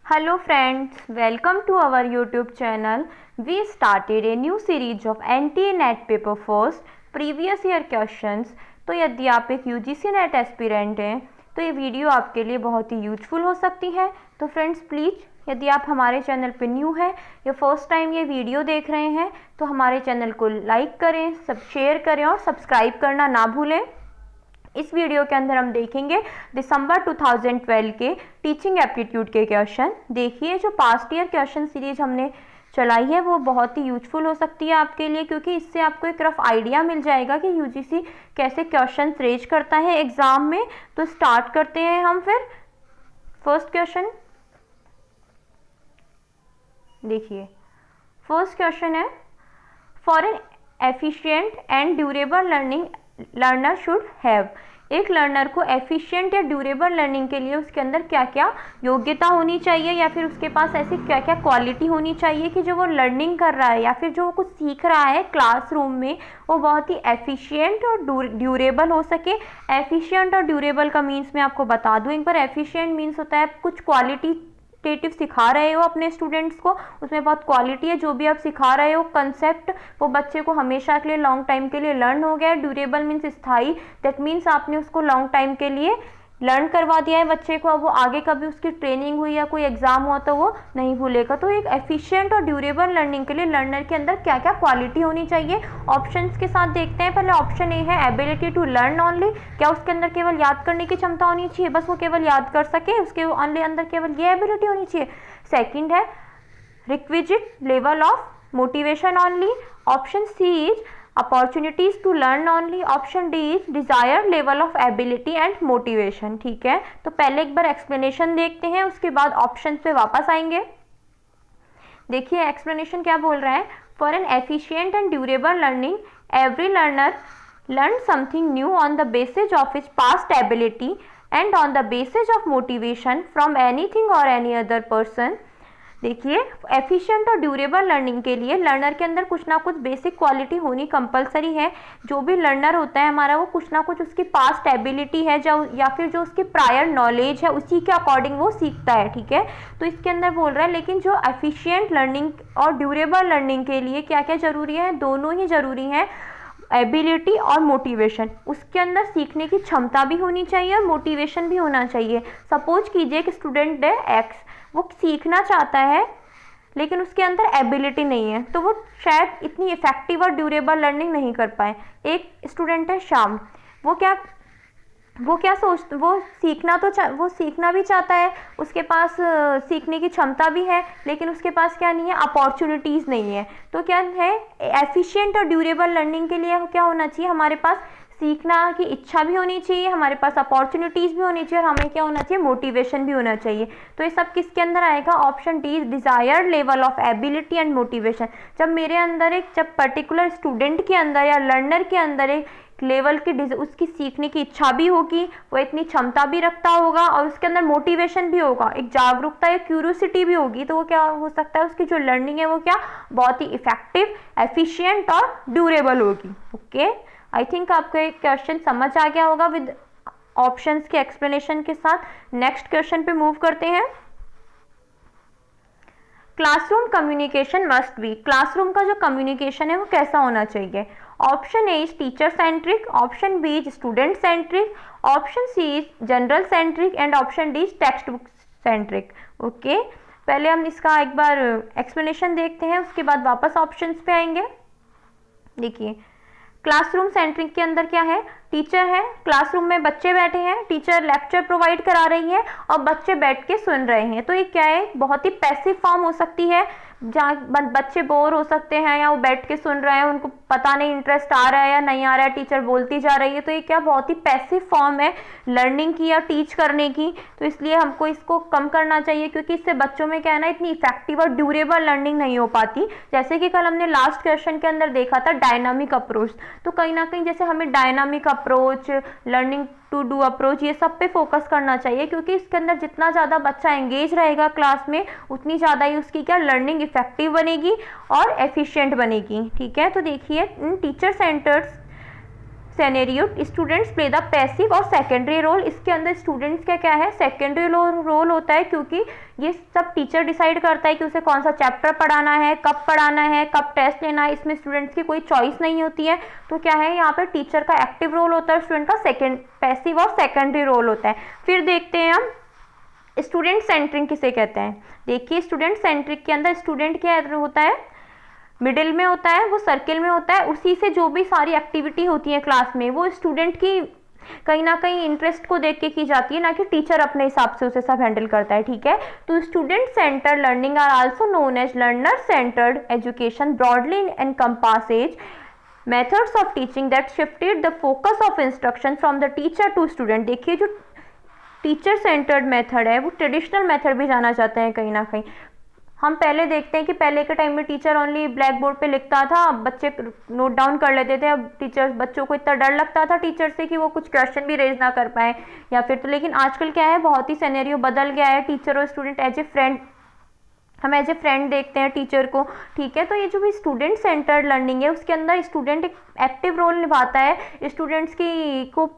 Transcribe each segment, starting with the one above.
Hello friends, welcome to our YouTube channel. We started a new series of NTA NET paper first previous year questions. तो यदि आप एक UGC NET aspirant हैं तो ये video आपके लिए बहुत ही यूजफुल हो सकती है। तो फ्रेंड्स प्लीज़ यदि आप हमारे चैनल पे न्यू है या फर्स्ट टाइम ये वीडियो देख रहे हैं तो हमारे चैनल को लाइक करें, शेयर करें और सब्सक्राइब करना ना भूलें। इस वीडियो के अंदर हम देखेंगे दिसंबर 2012 के टीचिंग एप्टीट्यूड के क्वेश्चन। देखिए जो पास्ट ईयर क्वेश्चन सीरीज हमने चलाई है वो बहुत ही यूजफुल हो सकती है आपके लिए, क्योंकि इससे आपको एक रफ आइडिया मिल जाएगा कि यूजीसी कैसे क्वेश्चन रेज करता है एग्जाम में। तो स्टार्ट करते हैं हम फिर। फर्स्ट क्वेश्चन देखिए, फर्स्ट क्वेश्चन है for an efficient and durable learning learner should have. एक लर्नर को एफिशिएंट या ड्यूरेबल लर्निंग के लिए उसके अंदर क्या क्या योग्यता होनी चाहिए या फिर उसके पास ऐसी क्या क्या क्वालिटी होनी चाहिए कि जो वो लर्निंग कर रहा है या फिर जो वो कुछ सीख रहा है क्लासरूम में वो बहुत ही एफिशिएंट और ड्यूरेबल हो सके। एफिशिएंट और ड्यूरेबल का मीन्स मैं आपको बता दूं एक बार। एफिशिएंट मीन्स होता है कुछ क्वालिटेटिव सिखा रहे हो अपने स्टूडेंट्स को, उसमें बहुत क्वालिटी है, जो भी आप सिखा रहे हो कंसेप्ट वो बच्चे को हमेशा के लिए लॉन्ग टाइम के लिए लर्न हो गया है। ड्यूरेबल मीन्स स्थायी, दैट मीन्स आपने उसको लॉन्ग टाइम के लिए लर्न करवा दिया है बच्चे को, अब वो आगे कभी उसकी ट्रेनिंग हुई या कोई एग्जाम हुआ तो वो नहीं भूलेगा। तो एक एफिशिएंट और ड्यूरेबल लर्निंग के लिए लर्नर के अंदर क्या क्या क्वालिटी होनी चाहिए ऑप्शंस के साथ देखते हैं। पहले ऑप्शन ए है एबिलिटी टू लर्न ओनली। क्या उसके अंदर केवल याद करने की क्षमता होनी चाहिए, बस वो केवल याद कर सके, उसके अंदर केवल ये एबिलिटी होनी चाहिए। सेकेंड है requisite level of motivation only. Option C is opportunities to learn only. Option D is desire level of ability and motivation. ठीक है, तो पहले एक बार एक्सप्लेनेशन देखते हैं, उसके बाद ऑप्शन पे वापस आएंगे। देखिए एक्सप्लेनेशन क्या बोल रहा है। For an efficient and durable learning every learner learn something new on the basis of his past ability and on the basis of motivation from anything और एनी अदर पर्सन। देखिए एफिशिएंट और durable learning के लिए learner के अंदर कुछ ना कुछ बेसिक क्वालिटी होनी कंपलसरी है। जो भी लर्नर होता है हमारा वो कुछ ना कुछ उसकी पास्ट एबिलिटी है जो या फिर जो उसकी प्रायर नॉलेज है उसी के अकॉर्डिंग वो सीखता है। ठीक है, तो इसके अंदर बोल रहा है लेकिन जो एफिशिएंट लर्निंग और ड्यूरेबल लर्निंग के लिए क्या क्या जरूरी है, दोनों ही जरूरी हैं, एबिलिटी और मोटिवेशन। उसके अंदर सीखने की क्षमता भी होनी चाहिए और मोटिवेशन भी होना चाहिए। सपोज कीजिए कि स्टूडेंट है एक्स, वो सीखना चाहता है लेकिन उसके अंदर एबिलिटी नहीं है तो वो शायद इतनी इफेक्टिव और ड्यूरेबल लर्निंग नहीं कर पाए। एक स्टूडेंट है श्याम, वो सीखना भी चाहता है, उसके पास सीखने की क्षमता भी है लेकिन उसके पास क्या नहीं है, अपॉर्चुनिटीज़ नहीं है। तो क्या है, एफिशिएंट और ड्यूरेबल लर्निंग के लिए क्या होना चाहिए, हमारे पास सीखना की इच्छा भी होनी चाहिए, हमारे पास अपॉर्चुनिटीज़ भी होनी चाहिए और हमें क्या होना चाहिए, मोटिवेशन भी होना चाहिए। तो ये सब किसके अंदर आएगा, option D desired level of ability and motivation. जब पर्टिकुलर स्टूडेंट के अंदर या लर्नर के अंदर एक लेवल की उसकी सीखने की इच्छा भी होगी, वो इतनी क्षमता भी रखता होगा और उसके अंदर मोटिवेशन भी होगा, एक जागरूकता या क्यूरियोसिटी भी होगी, तो वो क्या हो सकता है, उसकी जो लर्निंग है वो क्या बहुत ही इफेक्टिव, एफिशिएंट और ड्यूरेबल होगी। ओके, आई थिंक आपको एक क्वेश्चन समझ आ गया होगा विद ऑप्शंस के एक्सप्लेनेशन के साथ। नेक्स्ट क्वेश्चन पे मूव करते हैं। Classroom communication must be. Classroom का जो कम्युनिकेशन है वो कैसा होना चाहिए। Option A is teacher centric, option B is student centric, option C is general centric and option D is text book centric. Okay, पहले हम इसका एक बार एक्सप्लेनेशन देखते हैं, उसके बाद वापस ऑप्शंस पे आएंगे। देखिए क्लासरूम सेंट्रिक के अंदर क्या है, टीचर है, क्लासरूम में बच्चे बैठे हैं, टीचर लेक्चर प्रोवाइड करा रही है और बच्चे बैठ के सुन रहे हैं। तो ये क्या है, बहुत ही पैसिव फॉर्म हो सकती है जहाँ बच्चे बोर हो सकते हैं या वो बैठ के सुन रहे हैं, उनको पता नहीं इंटरेस्ट आ रहा है या नहीं आ रहा है, टीचर बोलती जा रही है। तो ये क्या बहुत ही पैसिव फॉर्म है लर्निंग की या टीच करने की। तो इसलिए हमको इसको कम करना चाहिए क्योंकि इससे बच्चों में क्या है ना, इतनी इफेक्टिव और ड्यूरेबल लर्निंग नहीं हो पाती। जैसे कि कल हमने लास्ट क्वेश्चन के अंदर देखा था डायनामिक अप्रोच, तो कहीं ना कहीं जैसे हमें dynamic approach, learning to do approach, ये सब पे फोकस करना चाहिए क्योंकि इसके अंदर जितना ज़्यादा बच्चा एंगेज रहेगा क्लास में उतनी ज़्यादा ही उसकी क्या लर्निंग इफेक्टिव बनेगी और एफिशिएंट बनेगी। ठीक है, तो देखिए in teacher scenario students play the passive और सेकेंडरी रोल। इसके अंदर स्टूडेंट्स का क्या है, सेकेंडरी रोल होता है, क्योंकि ये सब टीचर डिसाइड करता है कि उसे कौन सा चैप्टर पढ़ाना है, कब टेस्ट लेना है। इसमें स्टूडेंट्स की कोई चॉइस नहीं होती है। तो क्या है, यहाँ पर टीचर का एक्टिव रोल होता है, स्टूडेंट का पैसिव और सेकेंडरी रोल होता है। फिर देखते हैं हम स्टूडेंट सेंट्रिक किसे कहते हैं। देखिए स्टूडेंट सेंट्रिक के अंदर स्टूडेंट क्या होता है, मिडिल में होता है, वो सर्किल में होता है, उसी से जो भी सारी एक्टिविटी होती है क्लास में वो स्टूडेंट की कहीं ना कहीं इंटरेस्ट को देख के की जाती है, ना कि टीचर अपने हिसाब से उसे सब हैंडल करता है। ठीक है, तो student centred learning are also known as learner centred education broadly encompasses methods of teaching that shifted the focus of instruction from the teacher to student। देखिए जो टीचर सेंटर्ड मेथड है वो ट्रेडिशनल मेथड भी जाना चाहते हैं कहीं ना कहीं। हम पहले देखते हैं कि पहले के टाइम में टीचर ओनली ब्लैक बोर्ड पे लिखता था, बच्चे नोट डाउन कर लेते थे। अब टीचर्स, बच्चों को इतना डर लगता था टीचर से कि वो कुछ क्वेश्चन भी रेज ना कर पाए या फिर, तो लेकिन आजकल क्या है, बहुत ही सिनेरियो बदल गया है। टीचर और स्टूडेंट एज ए फ्रेंड, हम एज ए फ्रेंड देखते हैं टीचर को। ठीक है, तो ये जो भी स्टूडेंट सेंटर्ड लर्निंग है उसके अंदर स्टूडेंट एक एक्टिव रोल निभाता है। स्टूडेंट्स को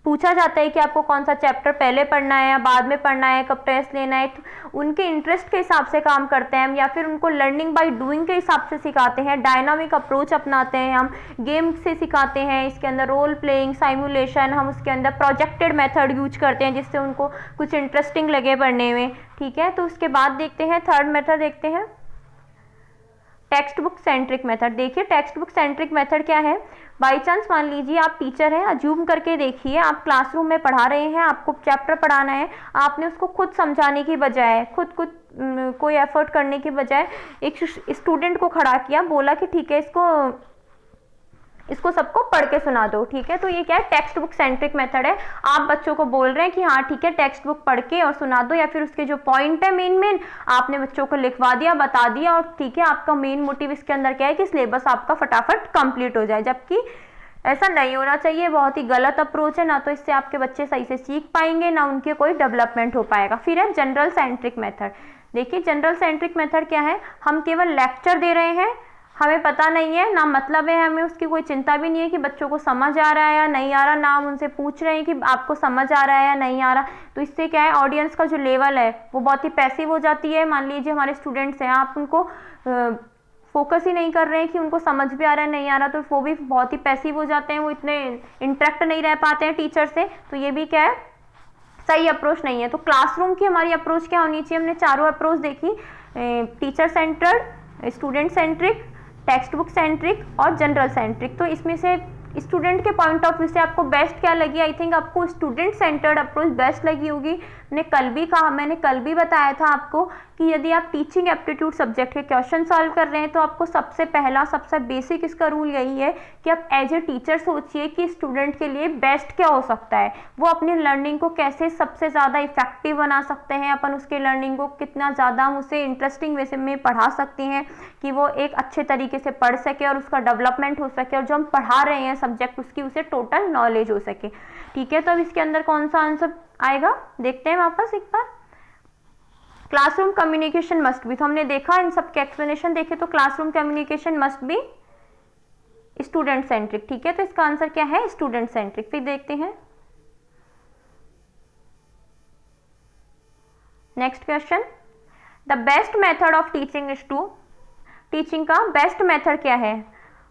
पूछा जाता है कि आपको कौन सा चैप्टर पहले पढ़ना है या बाद में पढ़ना है, कब टेस्ट लेना है, तो उनके इंटरेस्ट के हिसाब से काम करते हैं हम, या फिर उनको लर्निंग बाय डूइंग के हिसाब से सिखाते हैं। डायनामिक अप्रोच अपनाते हैं हम, गेम से सिखाते हैं। इसके अंदर रोल प्लेइंग, साइमुलेशन, हम उसके अंदर प्रोजेक्टेड मेथड यूज करते हैं जिससे उनको कुछ इंटरेस्टिंग लगे पढ़ने में। ठीक है, तो उसके बाद देखते हैं थर्ड मेथड, देखते हैं टेक्स्ट बुक सेंट्रिक मेथड। देखिए टेक्स्ट बुक सेंट्रिक मेथड क्या है, बाई चांस मान लीजिए आप टीचर हैं, अज्यूम करके देखिए आप क्लासरूम में पढ़ा रहे हैं, आपको चैप्टर पढ़ाना है, आपने उसको खुद समझाने की बजाय, खुद कोई एफर्ट करने की बजाय एक स्टूडेंट को खड़ा किया, बोला कि ठीक है इसको सबको पढ़ के सुना दो। ठीक है, तो ये क्या है, टेक्स्ट बुक सेंट्रिक मेथड है। आप बच्चों को बोल रहे हैं कि हाँ ठीक है टेक्स्ट बुक पढ़ के और सुना दो, या फिर उसके जो पॉइंट है मेन आपने बच्चों को लिखवा दिया, बता दिया, और ठीक है आपका मेन मोटिव इसके अंदर क्या है कि सिलेबस आपका फटाफट कंप्लीट हो जाए, जबकि ऐसा नहीं होना चाहिए। बहुत ही गलत अप्रोच है, ना तो इससे आपके बच्चे सही से सीख पाएंगे, ना उनके कोई डेवलपमेंट हो पाएगा। फिर है जनरल सेंट्रिक मेथड। देखिए जनरल सेंट्रिक मेथड क्या है, हम केवल लेक्चर दे रहे हैं, हमें पता नहीं है, ना मतलब है, हमें उसकी कोई चिंता भी नहीं है कि बच्चों को समझ आ रहा है या नहीं आ रहा, ना हम उनसे पूछ रहे हैं कि आपको समझ आ रहा है या नहीं आ रहा। तो इससे क्या है, ऑडियंस का जो लेवल है वो बहुत ही पैसिव हो जाती है। मान लीजिए हमारे स्टूडेंट्स हैं, आप उनको फोकस ही नहीं कर रहे हैं कि उनको समझ भी आ रहा है नहीं आ रहा, तो वो भी बहुत ही पैसिव हो जाते हैं, वो इतने इंटरेक्ट नहीं रह पाते हैं टीचर से। तो ये भी क्या है, सही अप्रोच नहीं है। तो क्लासरूम की हमारी अप्रोच क्या होनी चाहिए, हमने चारों अप्रोच देखी, teacher centred, student centric, text book centric और जनरल सेंट्रिक। तो इसमें से स्टूडेंट के पॉइंट ऑफ व्यू से आपको बेस्ट क्या लगी, आई थिंक आपको स्टूडेंट सेंटर्ड अप्रोच बेस्ट लगी होगी। मैंने कल भी बताया था आपको कि यदि आप टीचिंग एप्टीट्यूड सब्जेक्ट के क्वेश्चन सॉल्व कर रहे हैं तो आपको सबसे बेसिक इसका रूल यही है कि आप एज ए टीचर सोचिए कि स्टूडेंट के लिए बेस्ट क्या हो सकता है, वो अपनी लर्निंग को कैसे सबसे ज़्यादा इफेक्टिव बना सकते हैं, अपन उसके लर्निंग को कितना ज़्यादा हम उसे इंटरेस्टिंग वे में पढ़ा सकते हैं कि वो एक अच्छे तरीके से पढ़ सके और उसका डेवलपमेंट हो सके, और जो हम पढ़ा रहे हैं सब्जेक्ट उसकी उसे टोटल नॉलेज हो सके। ठीक है, तो अब इसके अंदर कौन सा आंसर आएगा, देखते हैं वापस एक बार। क्लासरूम कम्युनिकेशन मस्ट बी, तो हमने देखा इन सब के एक्सप्लेनेशन देखे, तो classroom communication must B student centric. ठीक है, तो इसका आंसर क्या है, स्टूडेंट सेंट्रिक। फिर देखते हैं next question, the best method of teaching is to, टीचिंग का बेस्ट मेथड क्या है।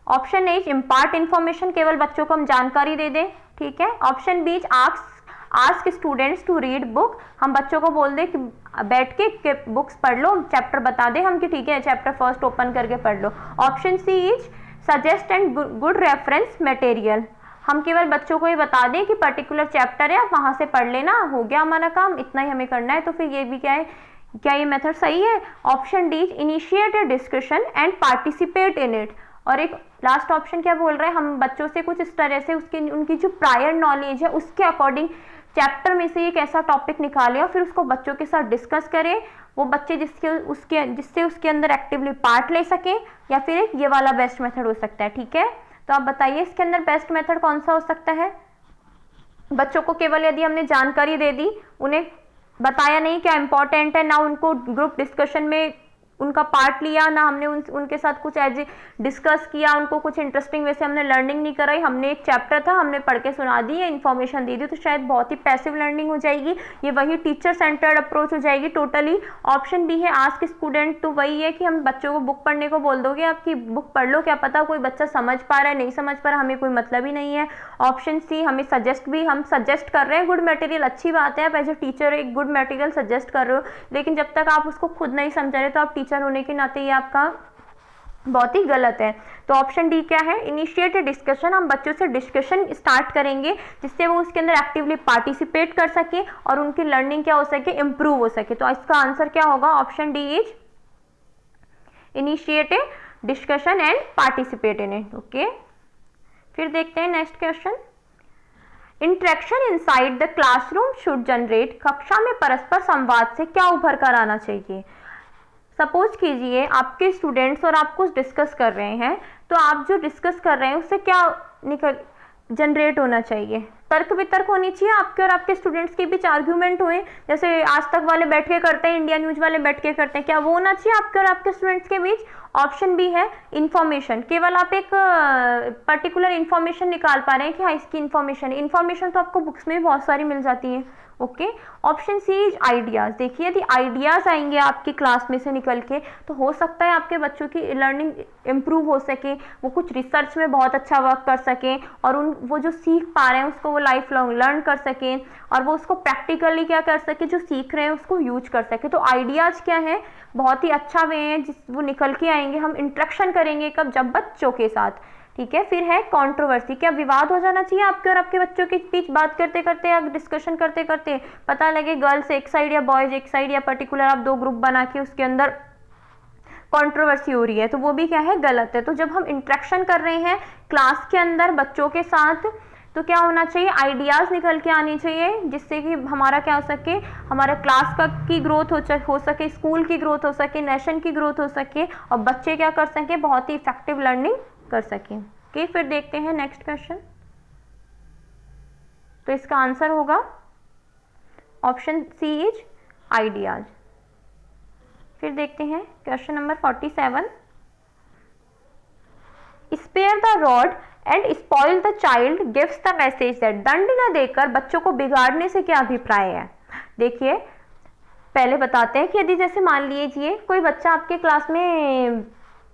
ऑप्शन ए इम्पार्ट इन्फॉर्मेशन, केवल बच्चों को हम जानकारी दे दें। ठीक है, option B ask students to read book, हम बच्चों को बोल दें कि बैठ के बुक्स पढ़ लो, चैप्टर बता दें हम कि ठीक है चैप्टर फर्स्ट ओपन करके पढ़ लो। Option C is suggest and good reference material, हम केवल बच्चों को ये बता दें कि पर्टिकुलर चैप्टर है, आप वहाँ से पढ़ लेना, हो गया हमारा काम, इतना ही हमें करना है। तो फिर ये भी क्या है, क्या ये मेथड सही है। Option D initiate a discussion and participate in it, और एक लास्ट ऑप्शन क्या बोल रहे हैं, हम बच्चों से कुछ इस तरह से उनकी जो प्रायर नॉलेज है उसके अकॉर्डिंग चैप्टर में से एक ऐसा टॉपिक निकालें और फिर उसको बच्चों के साथ डिस्कस करें, वो बच्चे जिससे उसके अंदर एक्टिवली पार्ट ले सकें, या फिर एक ये वाला बेस्ट मेथड हो सकता है। ठीक है, तो आप बताइए इसके अंदर बेस्ट मेथड कौन सा हो सकता है। बच्चों को केवल यदि हमने जानकारी दे दी, उन्हें बताया नहीं क्या इंपॉर्टेंट है, ना उनको ग्रुप डिस्कशन में उनका पार्ट लिया, ना हमने उनके साथ कुछ एज डिस्कस किया, उनको कुछ इंटरेस्टिंग वैसे हमने लर्निंग नहीं कराई, हमने एक चैप्टर था हमने पढ़ के सुना दी या इन्फॉर्मेशन दे दी, तो शायद बहुत ही पैसिव लर्निंग हो जाएगी। ये वही टीचर सेंटर्ड अप्रोच हो जाएगी टोटली। ऑप्शन बी है आस्क स्टूडेंट, तो वही है कि हम बच्चों को बुक पढ़ने को बोल दोगे, आपकी बुक पढ़ लो, क्या पता कोई बच्चा समझ पा रहा है नहीं समझ पा रहा, हमें कोई मतलब ही नहीं है। ऑप्शन सी हमें सजेस्ट भी, हम सजेस्ट कर रहे हैं गुड मटेरियल, अच्छी बात है, आप एज ए टीचर एक गुड मटेरियल सजेस्ट कर रहे हो, लेकिन जब तक आप उसको खुद नहीं समझ रहे तो आप टीचर होने के नाते ये आपका बहुत ही गलत है। तो ऑप्शन डी क्या है, इनिशिएट ए डिस्कशन, हम बच्चों से डिस्कशन स्टार्ट करेंगे जिससे वो उसके अंदर एक्टिवली पार्टिसिपेट कर सके और उनकी लर्निंग क्या हो सके, इंप्रूव हो सके। तो इसका आंसर क्या होगा, option D is initiate A discussion and participate in it. Okay, फिर देखते हैं next question. Interaction inside the classroom should generate, कक्षा में परस्पर संवाद से क्या उभर कर आना चाहिए। सपोज कीजिए आपके स्टूडेंट्स और आप कुछ डिस्कस कर रहे हैं, तो आप जो डिस्कस कर रहे हैं उससे क्या निकल जनरेट होना चाहिए, तर्क वितर्क होनी चाहिए, आपके और आपके स्टूडेंट्स के बीच आर्ग्यूमेंट हुए, जैसे आज तक वाले बैठ के करते हैं, इंडिया न्यूज वाले बैठ के करते हैं, क्या वो होना चाहिए आपके और आपके स्टूडेंट्स के बीच। ऑप्शन बी है इंफॉर्मेशन, केवल आप एक पर्टिकुलर इंफॉर्मेशन निकाल पा रहे हैं कि हाँ इसकी इंफॉर्मेशन है, इंफॉर्मेशन तो आपको बुक्स में भी बहुत सारी मिल जाती है। Okay, option C is ideas, देखिए यदि आइडियाज आएंगे आपकी क्लास में से निकल के तो हो सकता है आपके बच्चों की लर्निंग इंप्रूव हो सके, वो कुछ रिसर्च में बहुत अच्छा वर्क कर सकें और वो जो सीख पा रहे हैं उसको वो लाइफ लॉन्ग लर्न कर सकें और वो उसको प्रैक्टिकली क्या कर सके, जो सीख रहे हैं उसको यूज कर सके। तो आइडियाज क्या है, बहुत ही अच्छा वे हैं जिस वो निकल के आएंगे, हम इंटरेक्शन करेंगे कब, जब बच्चों के साथ। ठीक है, फिर है कंट्रोवर्सी, क्या विवाद हो जाना चाहिए आपके और आपके बच्चों के बीच बात करते करते या डिस्कशन करते करते, पता लगे गर्ल्स एक साइड या बॉयज एक साइड या पर्टिकुलर आप दो ग्रुप बना के उसके अंदर कंट्रोवर्सी हो रही है, तो वो भी क्या है, गलत है। तो जब हम इंटरेक्शन कर रहे हैं क्लास के अंदर बच्चों के साथ तो क्या होना चाहिए, आइडियाज निकल के आनी चाहिए जिससे कि हमारा क्या हो सके, हमारा क्लास का की ग्रोथ हो सके, स्कूल की ग्रोथ हो सके, नेशन की ग्रोथ हो सके और बच्चे क्या कर सके, बहुत ही इफेक्टिव लर्निंग कर सकें। ओके, फिर देखते हैं नेक्स्ट क्वेश्चन। तो इसका आंसर होगा ऑप्शन सी इज आइडियाज। फिर देखते हैं question number 47। Spare the rod and spoil the child gives the message that, दंड न देकर बच्चों को बिगाड़ने से क्या अभिप्राय है। देखिए पहले बताते हैं कि यदि जैसे मान लीजिए कोई बच्चा आपके क्लास में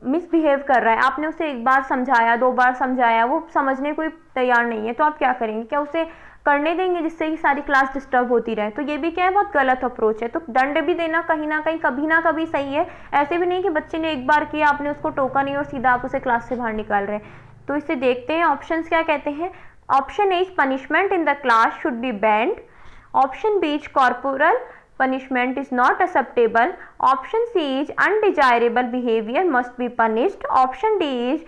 मिसबिहेव कर रहा है, आपने उसे एक बार समझाया, दो बार समझाया, वो समझने को तैयार नहीं है, तो आप क्या करेंगे, क्या उसे करने देंगे जिससे कि सारी क्लास डिस्टर्ब होती रहे। तो ये भी क्या है, बहुत गलत अप्रोच है। तो दंड भी देना कहीं ना कहीं कभी ना कभी सही है, ऐसे भी नहीं कि बच्चे ने एक बार किया आपने उसको टोका नहीं और सीधा आप उसे क्लास से बाहर निकाल रहे हैं। तो इसे देखते हैं ऑप्शंस क्या कहते हैं। Option A is punishment in the class should be banned, option B is corporal punishment is not acceptable, option C is undesirable behavior must be punished, option D is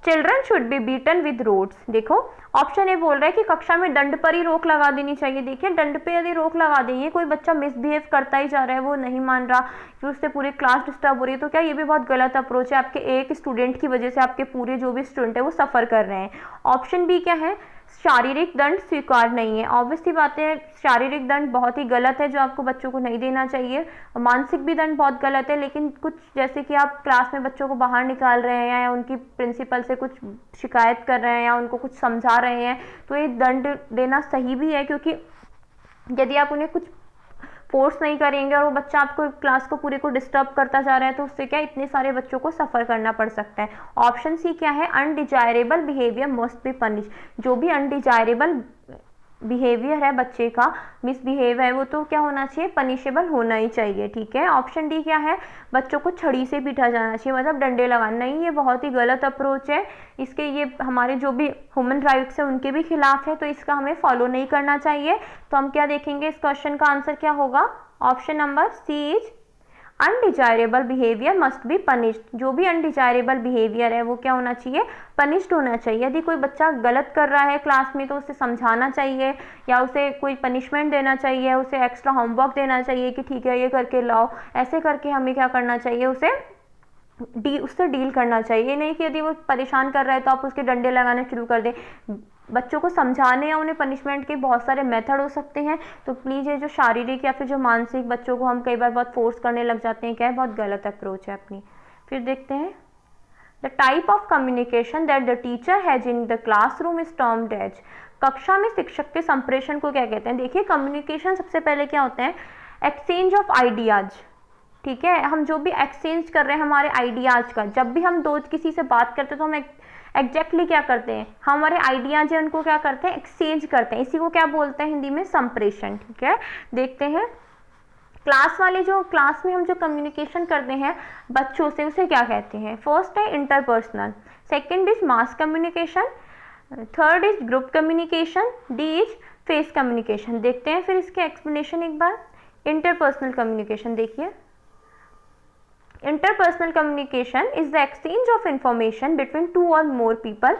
children should be beaten with rods. देखो option A बोल रहा है कि कक्षा में दंड पर ही रोक लगा देनी चाहिए। देखिए दंड पे यदि रोक लगा देंगे, कोई बच्चा मिसबिहेव करता ही जा रहा है, वो नहीं मान रहा, फिर उससे पूरी क्लास डिस्टर्ब हो रही है, तो क्या ये भी बहुत गलत अप्रोच है। आपके एक स्टूडेंट की वजह से आपके पूरे जो भी स्टूडेंट है वो सफर कर रहे हैं। ऑप्शन बी क्या है, शारीरिक दंड स्वीकार नहीं है। ऑब्वियसली बात है, शारीरिक दंड बहुत ही गलत है जो आपको बच्चों को नहीं देना चाहिए। मानसिक भी दंड बहुत गलत है, लेकिन कुछ जैसे कि आप क्लास में बच्चों को बाहर निकाल रहे हैं या उनकी प्रिंसिपल से कुछ शिकायत कर रहे हैं या उनको कुछ समझा रहे हैं, तो ये दंड देना सही भी है, क्योंकि यदि आप उन्हें कुछ फोर्स नहीं करेंगे और वो बच्चा आपको क्लास को पूरे को डिस्टर्ब करता जा रहा है, तो उससे क्या इतने सारे बच्चों को सफ़र करना पड़ सकता है। ऑप्शन सी क्या है, undesirable behaviour must be punish. जो भी अनडिजायरेबल बिहेवियर है बच्चे का, मिसबिहेव है, वो तो क्या होना चाहिए, पनिशेबल होना ही चाहिए। ठीक है, ऑप्शन डी क्या है, बच्चों को छड़ी से पीटा जाना चाहिए, मतलब डंडे लगाना नहीं, ये बहुत ही गलत अप्रोच है। इसके ये हमारे जो भी ह्यूमन राइट्स है उनके भी खिलाफ है, तो इसका हमें फॉलो नहीं करना चाहिए। तो हम क्या देखेंगे, इस क्वेश्चन का आंसर क्या होगा, option number C is undesirable behaviour must be punished. जो भी अनडिजायरेबल बिहेवियर है वो क्या होना चाहिए, पनिश्ड होना चाहिए। यदि कोई बच्चा गलत कर रहा है क्लास में तो उसे समझाना चाहिए या उसे कोई पनिशमेंट देना चाहिए, उसे एक्स्ट्रा होमवर्क देना चाहिए कि ठीक है ये करके लाओ, ऐसे करके हमें क्या करना चाहिए, उससे डील करना चाहिए। नहीं कि यदि वो परेशान कर रहा है तो आप उसके डंडे लगाने शुरू कर दें। बच्चों को समझाने या उन्हें पनिशमेंट के बहुत सारे मेथड हो सकते हैं, तो प्लीज़ ये जो शारीरिक या फिर जो मानसिक बच्चों को हम कई बार बहुत फोर्स करने लग जाते हैं, क्या है, बहुत गलत अप्रोच है अपनी। फिर देखते हैं the type of communication that the teacher has in the classroom is termed as. कक्षा में शिक्षक के संप्रेषण को क्या कहते हैं? देखिए कम्युनिकेशन सबसे पहले क्या होता है, एक्सचेंज ऑफ आइडियाज, ठीक है, हम जो भी एक्सचेंज कर रहे हैं हमारे आइडियाज का, जब भी हम दो किसी से बात करते हैं तो हम एग्जैक्टली क्या करते हैं, हमारे आइडियाज है उनको क्या करते हैं, एक्सचेंज करते हैं, इसी को क्या बोलते हैं हिंदी में, संप्रेषण, ठीक है। देखते हैं क्लास वाले, जो क्लास में हम जो कम्युनिकेशन करते हैं बच्चों से, उसे क्या कहते हैं? फर्स्ट है interpersonal, second is mass communication, third is group communication, D is face communication. देखते हैं फिर इसके एक्सप्लेनेशन एक बार। इंटरपर्सनल कम्युनिकेशन देखिए, interpersonal communication is the exchange of information between two और मोर पीपल।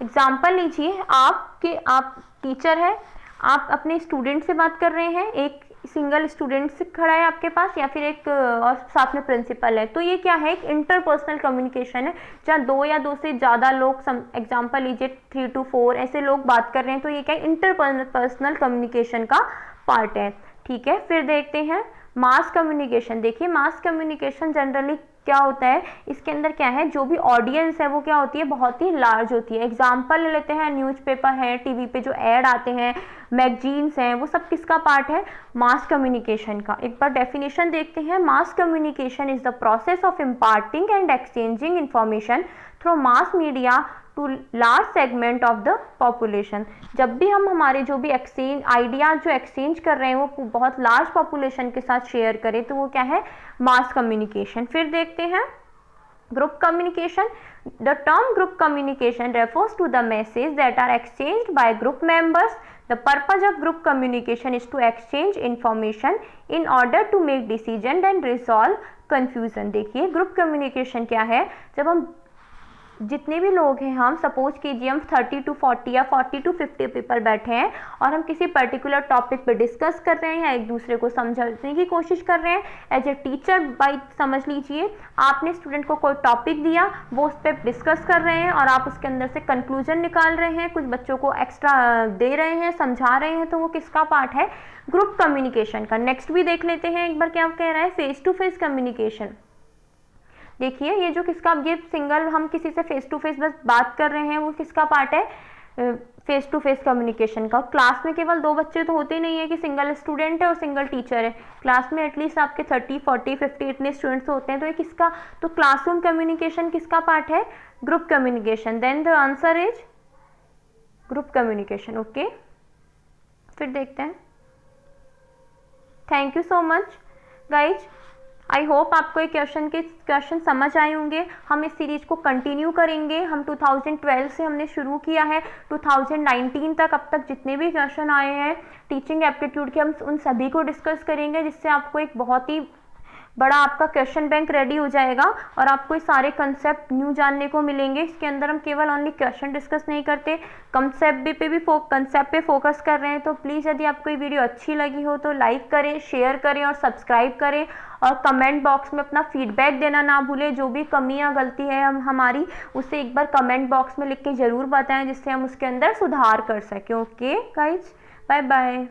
एग्जाम्पल लीजिए, आप टीचर है, आप अपने स्टूडेंट से बात कर रहे हैं, एक सिंगल स्टूडेंट से खड़ा है आपके पास, या फिर एक और साथ में प्रिंसिपल है, तो ये क्या है, एक इंटरपर्सनल कम्युनिकेशन है, जहाँ दो या दो से ज़्यादा लोग, एग्जाम्पल लीजिए 3 to 4 ऐसे लोग बात कर रहे हैं, तो ये क्या है, इंटरपर्सनल कम्युनिकेशन का पार्ट है, ठीक है। फिर देखते हैं मास कम्युनिकेशन। देखिए मास कम्युनिकेशन जनरली क्या होता है, इसके अंदर क्या है, जो भी ऑडियंस है वो क्या होती है, बहुत ही लार्ज होती है। एग्जाम्पल ले लेते हैं, न्यूज़पेपर है, टीवी पे जो ऐड आते हैं, मैगजीन्स हैं, वो सब किसका पार्ट है, मास कम्युनिकेशन का। एक बार डेफिनेशन देखते हैं, mass communication is the process of imparting and exchanging information through mass media to large segment of the population. जब भी हम हमारे जो भी आइडियाज जो एक्सचेंज कर रहे हैं वो बहुत लार्ज पॉपुलेशन के साथ शेयर करें, तो वो क्या है, मास कम्युनिकेशन। फिर देखते हैं group communication. The term group communication refers to the message that are exchanged by group members. The purpose of group communication is to exchange information in order to make decision and resolve confusion. देखिए group communication क्या है, जब हम जितने भी लोग हैं, हम सपोज कीजिए हम 30 to 40 या 40 to 50 पीपल बैठे हैं और हम किसी पर्टिकुलर टॉपिक पे डिस्कस कर रहे हैं या एक दूसरे को समझाने की कोशिश कर रहे हैं। एज ए टीचर बाई समझ लीजिए, आपने स्टूडेंट को कोई टॉपिक दिया, वो उस पर डिस्कस कर रहे हैं और आप उसके अंदर से कंक्लूजन निकाल रहे हैं, कुछ बच्चों को एक्स्ट्रा दे रहे हैं, समझा रहे हैं, तो वो किसका पार्ट है, ग्रुप कम्युनिकेशन का। नेक्स्ट भी देख लेते हैं एक बार क्या कह रहा है, फेस टू फेस कम्युनिकेशन। देखिए ये जो किसका, ये सिंगल हम किसी से फेस टू फेस बस बात कर रहे हैं, वो किसका पार्ट है, फेस टू फेस कम्युनिकेशन का। क्लास में केवल 2 बच्चे तो होते नहीं है कि सिंगल स्टूडेंट है और सिंगल टीचर है, क्लास में एटलीस्ट आपके 30, 40, 50 इतने स्टूडेंट्स होते हैं, तो ये किसका, तो क्लासरूम कम्युनिकेशन किसका पार्ट है, group communication. Then the answer is group communication. Okay, फिर देखते हैं। Thank you so much guys, I hope आपको ये क्वेश्चन समझ आए होंगे। हम इस सीरीज को कंटिन्यू करेंगे, हम 2012 से हमने शुरू किया है 2019 तक, अब तक जितने भी क्वेश्चन आए हैं टीचिंग एप्टीट्यूड के, हम उन सभी को डिस्कस करेंगे, जिससे आपको एक बहुत ही बड़ा आपका क्वेश्चन बैंक रेडी हो जाएगा और आपको ये सारे कंसेप्ट न्यू जानने को मिलेंगे। इसके अंदर हम केवल ओनली क्वेश्चन डिस्कस नहीं करते, कंसेप्ट पे फोकस कर रहे हैं। तो प्लीज़ यदि आपको ये वीडियो अच्छी लगी हो तो लाइक करें, शेयर करें और सब्सक्राइब करें, और कमेंट बॉक्स में अपना फीडबैक देना ना भूलें। जो भी कमी या गलती है हमारी, उसे एक बार कमेंट बॉक्स में लिख के ज़रूर बताएं, जिससे हम उसके अंदर सुधार कर सकें। Okay guys, bye bye.